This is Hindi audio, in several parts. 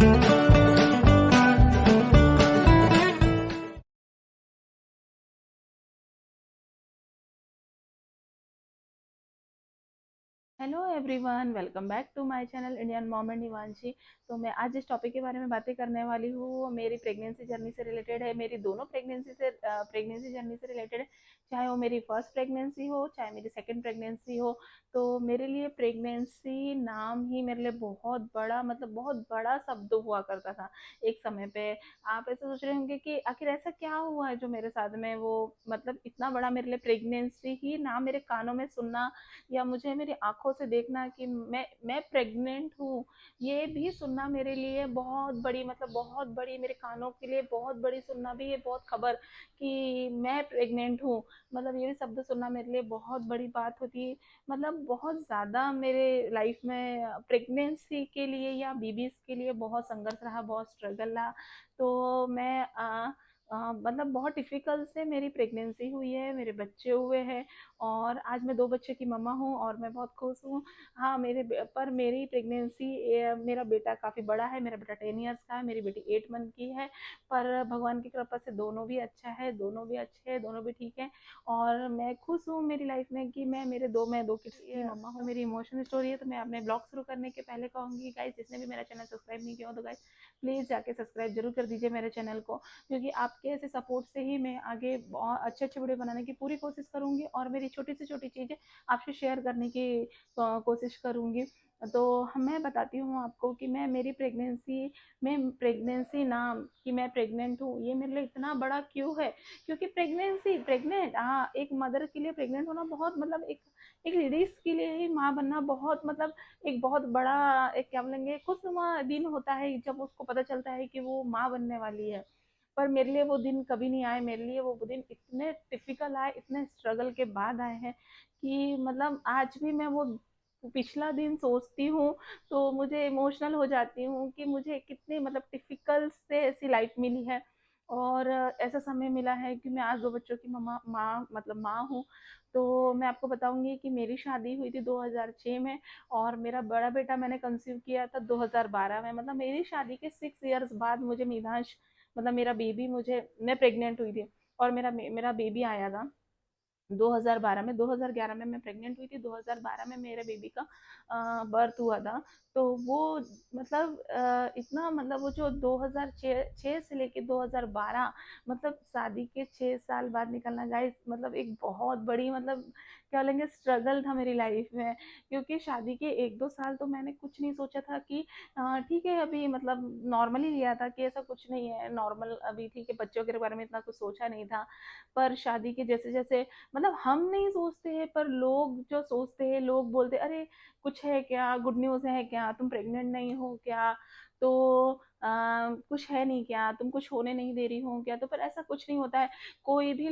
Hello everyone, welcome back to my channel Indian mom and Himanshi. तो मैं आज जिस टॉपिक के बारे में बातें करने वाली हूँ वो मेरी प्रेगनेंसी जर्नी से रिलेटेड है। मेरी दोनों प्रेगनेंसी जर्नी से रिलेटेड है। चाहे वो मेरी फर्स्ट प्रेगनेंसी हो, चाहे मेरी सेकंड प्रेगनेंसी हो। तो मेरे लिए प्रेगनेंसी नाम ही मेरे लिए बहुत बड़ा, मतलब बहुत बड़ा शब्द हुआ करता था एक समय पे। आप ऐसे सोच रहे होंगे कि आखिर ऐसा क्या हुआ है जो मेरे साथ में वो, मतलब इतना बड़ा मेरे लिए प्रेगनेंसी ही नाम मेरे कानों में सुनना या मुझे मेरी आंखों से देखना कि मैं प्रेग्नेंट हूँ, ये भी सुनना मेरे लिए बहुत बड़ी, मतलब बहुत बड़ी, मेरे कानों के लिए बहुत बड़ी सुनना भी ये बहुत खबर कि मैं प्रेग्नेंट हूँ। मतलब ये भी शब्द सुनना मेरे लिए बहुत बड़ी बात होती है। मतलब बहुत ज़्यादा मेरे लाइफ में प्रेगनेंसी के लिए या बीबीज के लिए बहुत संघर्ष रहा, बहुत स्ट्रगल रहा। तो मैं मतलब बहुत डिफिकल्ट से मेरी प्रेगनेंसी हुई है, मेरे बच्चे हुए हैं और आज मैं 2 बच्चे की मम्मा हूँ और मैं बहुत खुश हूँ। हाँ, पर मेरी प्रेगनेंसी, मेरा बेटा काफ़ी बड़ा है, मेरा बेटा 10 इयर्स का है, मेरी बेटी 8 मंथ की है। पर भगवान की कृपा से दोनों भी अच्छा है, दोनों भी अच्छे हैं, दोनों भी ठीक हैं। और मैं खुश हूँ मेरी लाइफ में कि मैं 2 किड्स की मम्मा हूँ। मेरी इमोशनल स्टोरी है। तो मैं अपने ब्लॉग शुरू करने के पहले कहूँगी गाइस, जिसने भी मेरा चैनल सब्सक्राइब नहीं किया हो तो गाइस प्लीज़ जाके सब्सक्राइब जरूर कर दीजिए मेरे चैनल को, क्योंकि आपके ऐसे सपोर्ट से ही मैं आगे बहुत अच्छे अच्छे वीडियो बनाने की पूरी कोशिश करूंगी और मेरी छोटी से छोटी चीज़ें आपसे शेयर करने की कोशिश करूंगी। तो मैं बताती हूँ आपको कि मैं प्रेगनेंसी नाम कि मैं प्रेग्नेंट हूँ, ये मेरे लिए इतना बड़ा क्यों है। क्योंकि प्रेग्नेंट, हाँ, एक मदर के लिए प्रेग्नेंट होना बहुत, मतलब एक लेडीज के लिए ही माँ बनना बहुत, मतलब एक बहुत बड़ा, एक क्या बोलेंगे, खुशनुमा दिन होता है जब उसको पता चलता है कि वो माँ बनने वाली है। पर मेरे लिए वो दिन कभी नहीं आए, मेरे लिए वो दिन इतने टिपिकल आए, इतने स्ट्रगल के बाद आए हैं कि मतलब आज भी मैं वो पिछला दिन सोचती हूँ तो मुझे इमोशनल हो जाती हूँ कि मुझे कितनी, मतलब टिपिकल से ऐसी लाइफ मिली है और ऐसा समय मिला है कि मैं आज 2 बच्चों की मम्मा माँ मतलब माँ हूँ। तो मैं आपको बताऊंगी कि मेरी शादी हुई थी 2006 में और मेरा बड़ा बेटा मैंने कंसीव किया था 2012 में। मतलब मेरी शादी के 6 इयर्स बाद मुझे मिधांश, मतलब मेरा बेबी, मुझे मैं प्रेग्नेंट हुई थी और मेरा बेबी आया था 2012 में। 2011 में मैं प्रेग्नेंट हुई थी, 2012 में मेरे बेबी का बर्थ हुआ था। तो वो मतलब इतना, मतलब वो जो 2006 से लेके 2012, मतलब शादी के 6 साल बाद निकलना गाइस, मतलब एक बहुत बड़ी, मतलब क्या बोलेंगे, स्ट्रगल था मेरी लाइफ में। क्योंकि शादी के 1-2 साल तो मैंने कुछ नहीं सोचा था कि ठीक है, अभी मतलब नॉर्मली लिया था कि ऐसा कुछ नहीं है, नॉर्मल अभी ठीक है, बच्चों के बारे में इतना कुछ सोचा नहीं था। पर शादी के जैसे जैसे, मतलब हम नहीं सोचते हैं पर लोग जो सोचते हैं, लोग बोलते अरे कुछ है क्या, गुड न्यूज़ है क्या, तुम प्रेग्नेंट नहीं हो क्या, तो कुछ है नहीं क्या, तुम कुछ होने नहीं दे रही हो क्या। तो पर ऐसा कुछ नहीं होता है। कोई भी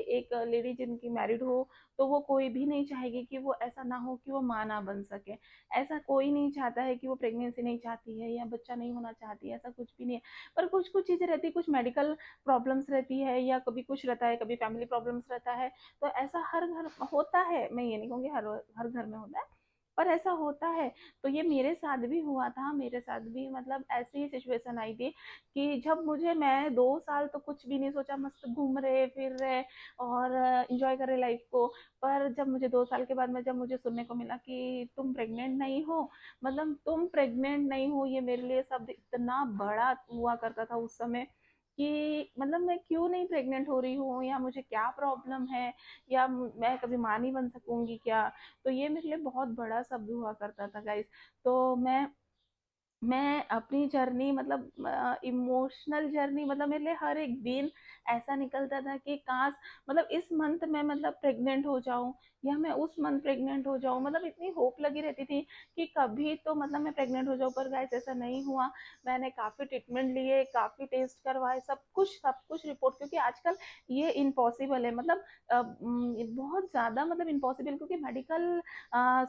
एक लेडी जिनकी मैरिड हो, तो वो कोई भी नहीं चाहेगी कि वो ऐसा ना हो कि वो माँ ना बन सके। ऐसा कोई नहीं चाहता है कि वो प्रेगनेंसी नहीं चाहती है या बच्चा नहीं होना चाहती है, ऐसा कुछ भी नहीं है। पर कुछ कुछ चीज़ें रहती है, कुछ मेडिकल प्रॉब्लम्स रहती है या कभी कुछ रहता है, कभी फैमिली प्रॉब्लम्स रहता है। तो ऐसा हर घर होता है, मैं ये नहीं कहूँगी हर हर घर में होता है, पर ऐसा होता है। तो ये मेरे साथ भी हुआ था, मेरे साथ भी मतलब ऐसी ही सिचुएशन आई थी कि जब मैं 2 साल तो कुछ भी नहीं सोचा, मस्त घूम रहे फिर रहे और इंजॉय कर रहे लाइफ को। पर जब मुझे 2 साल के बाद में जब मुझे सुनने को मिला कि तुम प्रेग्नेंट नहीं हो, मतलब तुम प्रेग्नेंट नहीं हो, ये मेरे लिए शब्द इतना बड़ा हुआ करता था उस समय कि मतलब मैं क्यों नहीं प्रेग्नेंट हो रही हूँ या मुझे क्या प्रॉब्लम है या मैं कभी माँ नहीं बन सकूंगी क्या। तो ये मेरे लिए बहुत बड़ा शब्द हुआ करता था गाइस। तो मैं अपनी जर्नी, मतलब इमोशनल जर्नी, मतलब मेरे लिए हर एक दिन ऐसा निकलता था कि काश, मतलब इस मंथ में मतलब प्रेग्नेंट हो जाऊं या मैं उस मंथ प्रेग्नेंट हो जाऊं। मतलब इतनी होप लगी रहती थी कि कभी तो मतलब मैं प्रेग्नेंट हो जाऊं। पर गाइस ऐसा नहीं हुआ। मैंने काफ़ी ट्रीटमेंट लिए, काफ़ी टेस्ट करवाए, सब कुछ रिपोर्ट, क्योंकि आजकल ये इम्पॉसिबल है, मतलब बहुत ज़्यादा, मतलब इम्पॉसिबल, क्योंकि मेडिकल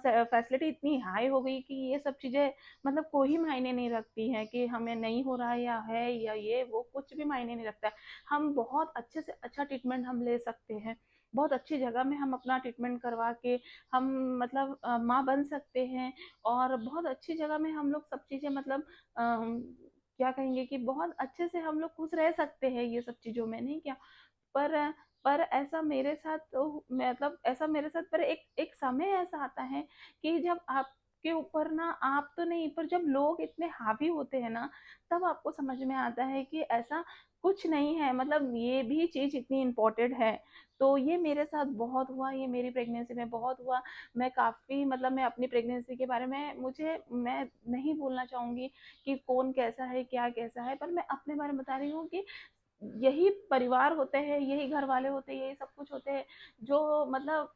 फैसिलिटी इतनी हाई हो गई कि ये सब चीज़ें मतलब कोई मायने नहीं रखती है कि हमें नहीं हो रहा है या ये वो कुछ भी मायने नहीं रखता है। हम बहुत अच्छे से अच्छा ट्रीटमेंट हम ले सकते हैं। बहुत अच्छी जगह में हम अपना ट्रीटमेंट करवा के हम मतलब माँ बन सकते हैं, और बहुत अच्छी जगह में हम लोग सब चीज़ें मतलब क्या कहेंगे कि बहुत अच्छे से हम लोग खुश रह सकते हैं, ये सब चीज़ों में नहीं क्या। पर पर ऐसा मेरे साथ तो मतलब ऐसा मेरे साथ पर एक एक समय ऐसा आता है कि जब आपके ऊपर ना, आप तो नहीं पर जब लोग इतने हावी होते हैं ना, तब आपको समझ में आता है कि ऐसा कुछ नहीं है, मतलब ये भी चीज़ इतनी इम्पोर्टेंट है। तो ये मेरे साथ बहुत हुआ, ये मेरी प्रेगनेंसी में बहुत हुआ। मैं काफ़ी मतलब मैं अपनी प्रेगनेंसी के बारे में मैं नहीं बोलना चाहूँगी कि कौन कैसा है, क्या कैसा है, पर मैं अपने बारे में बता रही हूँ कि यही परिवार होते हैं, यही घर वाले होते हैं, यही सब कुछ होते हैं, जो मतलब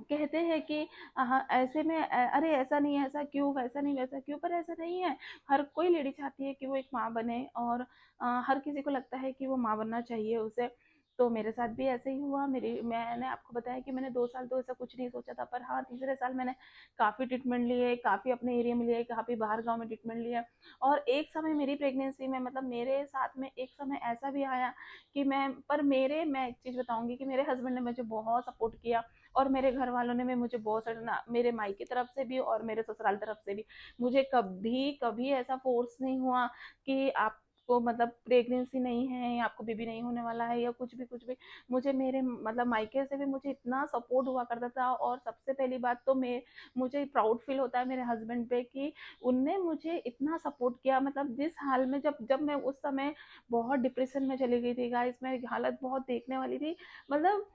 कहते हैं कि हाँ, ऐसे में अरे ऐसा नहीं है, ऐसा क्यों, वैसा नहीं वैसा क्यों, पर ऐसा नहीं है। हर कोई लेडी चाहती है कि वो एक माँ बने, और हर किसी को लगता है कि वो माँ बनना चाहिए उसे। तो मेरे साथ भी ऐसे ही हुआ। मेरी मैंने आपको बताया कि मैंने 2 साल तो ऐसा कुछ नहीं सोचा था, पर हाँ तीसरे साल मैंने काफ़ी ट्रीटमेंट लिए, काफ़ी अपने एरिया में लिए, काफ़ी बाहर गांव में ट्रीटमेंट लिया। और एक समय मेरी प्रेगनेंसी में मतलब मेरे साथ में एक समय ऐसा भी आया कि मैं एक चीज़ बताऊंगी कि मेरे हस्बैंड ने मुझे बहुत सपोर्ट किया, और मेरे घर वालों ने भी मुझे बहुत सारा ना, मेरे मायके तरफ से भी और मेरे ससुराल तरफ से भी, मुझे कभी कभी ऐसा फोर्स नहीं हुआ कि आपको मतलब प्रेगनेंसी नहीं है या आपको बेबी नहीं होने वाला है या कुछ भी। मुझे मेरे मतलब मायके से भी मुझे इतना सपोर्ट हुआ करता था। और सबसे पहली बात तो मैं मुझे प्राउड फील होता है मेरे हस्बैंड पे कि उनने मुझे इतना सपोर्ट किया। मतलब जिस हाल में जब जब मैं उस समय बहुत डिप्रेशन में चली गई थी गाइस, मेरी हालत बहुत देखने वाली थी। मतलब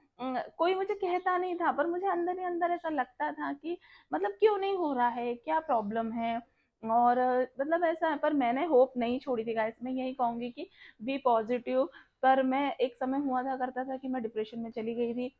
कोई मुझे कहता नहीं था, पर मुझे अंदर ही अंदर ऐसा लगता था कि मतलब क्यों नहीं हो रहा है, क्या प्रॉब्लम है। और मतलब ऐसा है, पर मैंने होप नहीं छोड़ी थी गाइस। मैं यही कहूंगी कि बी पॉजिटिव। पर मैं एक समय हुआ था करता था कि मैं डिप्रेशन में चली गई थी।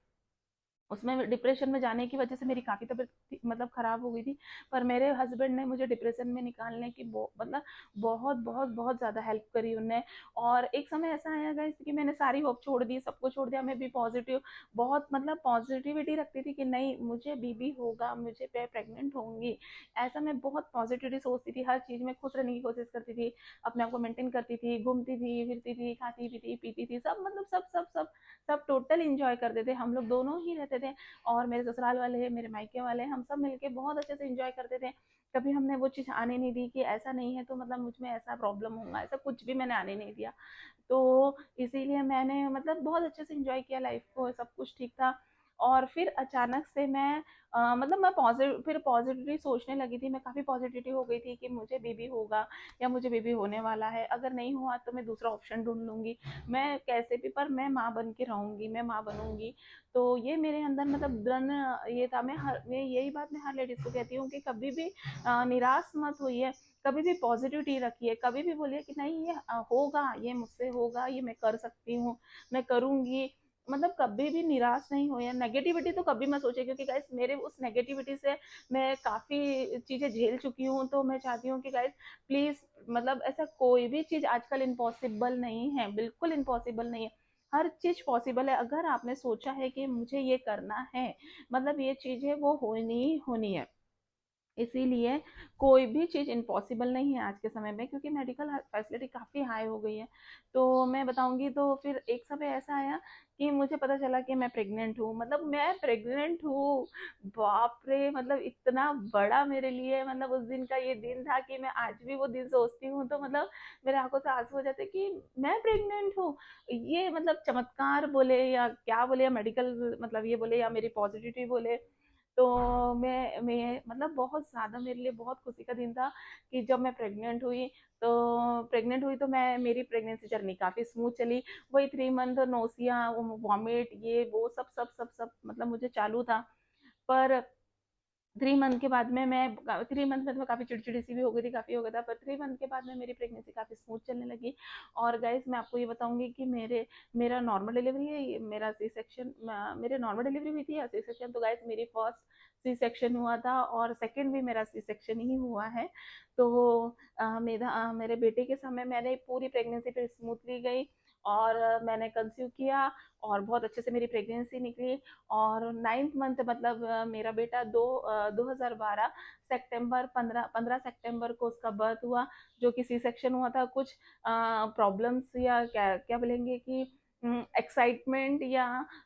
उसमें डिप्रेशन में जाने की वजह से मेरी काफ़ी तबीयत मतलब ख़राब हो गई थी। पर मेरे हस्बैंड ने मुझे डिप्रेशन में निकालने की मतलब बहुत बहुत बहुत ज़्यादा हेल्प करी उनने। और एक समय ऐसा आया गाइस कि मैंने सारी होप छोड़ दी, सब कुछ छोड़ दिया। मैं भी पॉजिटिव बहुत मतलब पॉजिटिविटी रखती थी कि नहीं मुझे बीबी होगा, मुझे मैं प्रेग्नेंट होंगी। ऐसा मैं बहुत पॉजिटिविटी सोचती थी, हर चीज़ में खुश रहने की कोशिश करती थी, अपने आप को मेंटेन करती थी, घूमती थी फिरती थी, खाती पीती पीती थी, सब मतलब सब सब सब सब टोटल इंजॉय करते थे। हम लोग दोनों ही रहते थे, और मेरे ससुराल वाले, मेरे मायके वाले, हम सब मिलके बहुत अच्छे से इंजॉय करते थे। कभी हमने वो चीज़ आने नहीं दी कि ऐसा नहीं है तो मतलब मुझ में ऐसा प्रॉब्लम होगा, ऐसा कुछ भी मैंने आने नहीं दिया। तो इसीलिए मैंने मतलब बहुत अच्छे से इंजॉय किया लाइफ को, सब कुछ ठीक था। और फिर अचानक से मैं मतलब मैं पॉजिटिवली सोचने लगी थी। मैं काफ़ी पॉजिटिविटी हो गई थी कि मुझे बेबी होगा या मुझे बेबी होने वाला है। अगर नहीं हुआ तो मैं दूसरा ऑप्शन ढूंढ लूंगी, मैं कैसे भी, पर मैं माँ बन के रहूंगी, मैं माँ बनूंगी। तो ये मेरे अंदर मतलब दृढ़ ये था। मैं यही बात मैं हर लेडीज को कहती हूँ कि कभी भी निराश मत होइए, कभी भी पॉजिटिविटी रखिए, कभी भी बोलिए कि नहीं ये होगा, ये मुझसे होगा, ये मैं कर सकती हूँ, मैं करूँगी। मतलब कभी भी निराश नहीं हो, या नेगेटिविटी तो कभी मत सोचिए, क्योंकि गाइस मेरे उस नेगेटिविटी से मैं काफ़ी चीज़ें झेल चुकी हूँ। तो मैं चाहती हूँ कि गाइस प्लीज़ मतलब ऐसा कोई भी चीज़ आजकल इम्पॉसिबल नहीं है, बिल्कुल इम्पॉसिबल नहीं है। हर चीज़ पॉसिबल है, अगर आपने सोचा है कि मुझे ये करना है, मतलब ये चीज़ें वो होनी ही होनी है। इसीलिए कोई भी चीज़ इम्पॉसिबल नहीं है आज के समय में, क्योंकि मेडिकल फैसिलिटी काफ़ी हाई हो गई है। तो मैं बताऊंगी, तो फिर एक समय ऐसा आया कि मुझे पता चला कि मैं प्रेग्नेंट हूँ, मतलब मैं प्रेग्नेंट हूँ। बाप रे, मतलब इतना बड़ा मेरे लिए, मतलब उस दिन का ये दिन था कि मैं आज भी वो दिन सोचती हूँ तो मतलब मेरे आंखों से आंसू हो जाते कि मैं प्रेग्नेंट हूँ। ये मतलब चमत्कार बोले या क्या बोले, या मेडिकल मतलब ये बोले, या मेरी पॉजिटिविटी बोले। तो मैं मतलब बहुत ज़्यादा मेरे लिए बहुत खुशी का दिन था कि जब मैं प्रेग्नेंट हुई तो मैं मेरी प्रेगनेंसी जर्नी काफ़ी स्मूथ चली। वही 3 मंथ नोसिया, वॉमिट, ये वो सब सब सब सब मतलब मुझे चालू था। पर 3 मंथ के बाद में मैं 3 मंथ में तो मैं काफ़ी चिड़चिड़ी सी भी हो गई थी, काफ़ी हो गया था। पर 3 मंथ के बाद में मेरी प्रेगनेंसी काफ़ी स्मूथ चलने लगी। और गाइस मैं आपको ये बताऊंगी कि मेरा नॉर्मल डिलीवरी है, मेरा सी सेक्शन, मेरे नॉर्मल डिलीवरी हुई थी या सी सेक्शन। तो गाइस मेरी फर्स्ट सी सेक्शन हुआ था, और सेकंड भी मेरा सी सेक्शन ही हुआ है। तो मेरे बेटे के समय मैंने पूरी प्रेगनेंसी फिर स्मूथली गई, और मैंने कंसीव किया, और बहुत अच्छे से मेरी प्रेगनेंसी निकली। और 9th मंथ मतलब मेरा बेटा 2012 सितंबर 15 सितंबर को उसका बर्थ हुआ, जो कि सी सेक्शन हुआ था। कुछ प्रॉब्लम्स या क्या क्या बोलेंगे कि एक्साइटमेंट या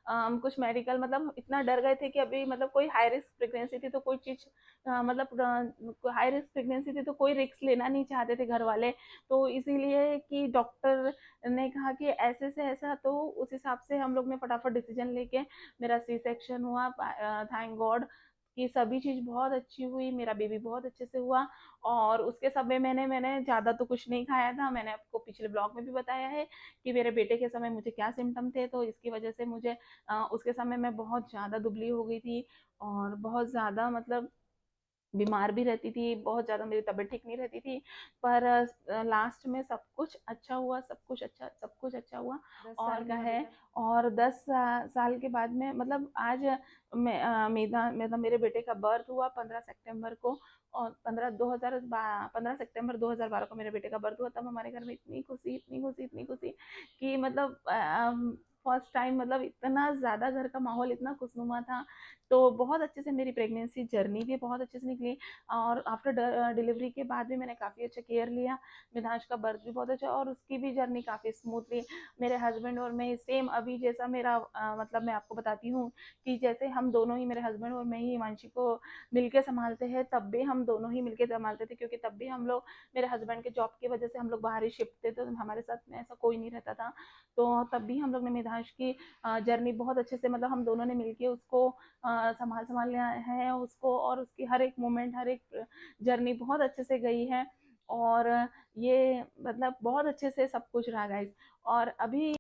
कुछ मेडिकल, मतलब इतना डर गए थे कि अभी मतलब कोई हाई रिस्क प्रेगनेंसी थी तो कोई चीज़ मतलब हाई रिस्क प्रेगनेंसी थी तो कोई रिस्क लेना नहीं चाहते थे घर वाले। तो इसीलिए कि डॉक्टर ने कहा कि ऐसे से ऐसा, तो उस हिसाब से हम लोग ने फटाफट डिसीजन लेके मेरा सी सेक्शन हुआ। थैंक गॉड कि सभी चीज़ बहुत अच्छी हुई, मेरा बेबी बहुत अच्छे से हुआ। और उसके समय मैंने मैंने ज़्यादा तो कुछ नहीं खाया था, मैंने आपको पिछले ब्लॉग में भी बताया है कि मेरे बेटे के समय मुझे क्या सिम्टम थे, तो इसकी वजह से मुझे उसके समय मैं बहुत ज़्यादा दुबली हो गई थी और बहुत ज़्यादा मतलब बीमार भी रहती थी, बहुत ज़्यादा मेरी तबीयत ठीक नहीं रहती थी। पर लास्ट में सब कुछ अच्छा हुआ, सब कुछ अच्छा हुआ। और का है, और 10 साल के बाद में मतलब आज मेरा मतलब मेरे बेटे का बर्थ हुआ 15 सितंबर को। और 15 सितंबर 2012 को मेरे बेटे का बर्थ हुआ। तब हमारे घर में इतनी खुशी, इतनी खुशी, इतनी खुशी कि मतलब फर्स्ट टाइम मतलब इतना ज़्यादा घर का माहौल इतना खुशनुमा था। तो बहुत अच्छे से मेरी प्रेगनेंसी जर्नी भी बहुत अच्छे से निकली। और आफ्टर डिलीवरी के बाद भी मैंने काफ़ी अच्छा केयर लिया। मिधांश का बर्थ भी बहुत अच्छा और उसकी भी जर्नी काफ़ी स्मूथली। मेरे हस्बैंड और मैं सेम अभी जैसा मेरा मतलब मैं आपको बताती हूँ कि जैसे हम दोनों ही, मेरे हस्बैंड और मैं ही हिमांशी को मिलके संभालते हैं, तब भी हम दोनों ही मिलके संभालते थे, क्योंकि तब भी हम लोग, मेरे हस्बैंड के जॉब की वजह से हम लोग बाहर ही शिफ्ट थे, तो हमारे साथ में ऐसा कोई नहीं रहता था। तो तब भी हम लोग ने मिधांश की जर्नी बहुत अच्छे से, मतलब हम दोनों ने मिलके उसको संभाल संभाल लिया है उसको, और उसकी हर एक मोमेंट, हर एक जर्नी बहुत अच्छे से गई है। और ये मतलब बहुत अच्छे से सब कुछ रहा गाइस। और अभी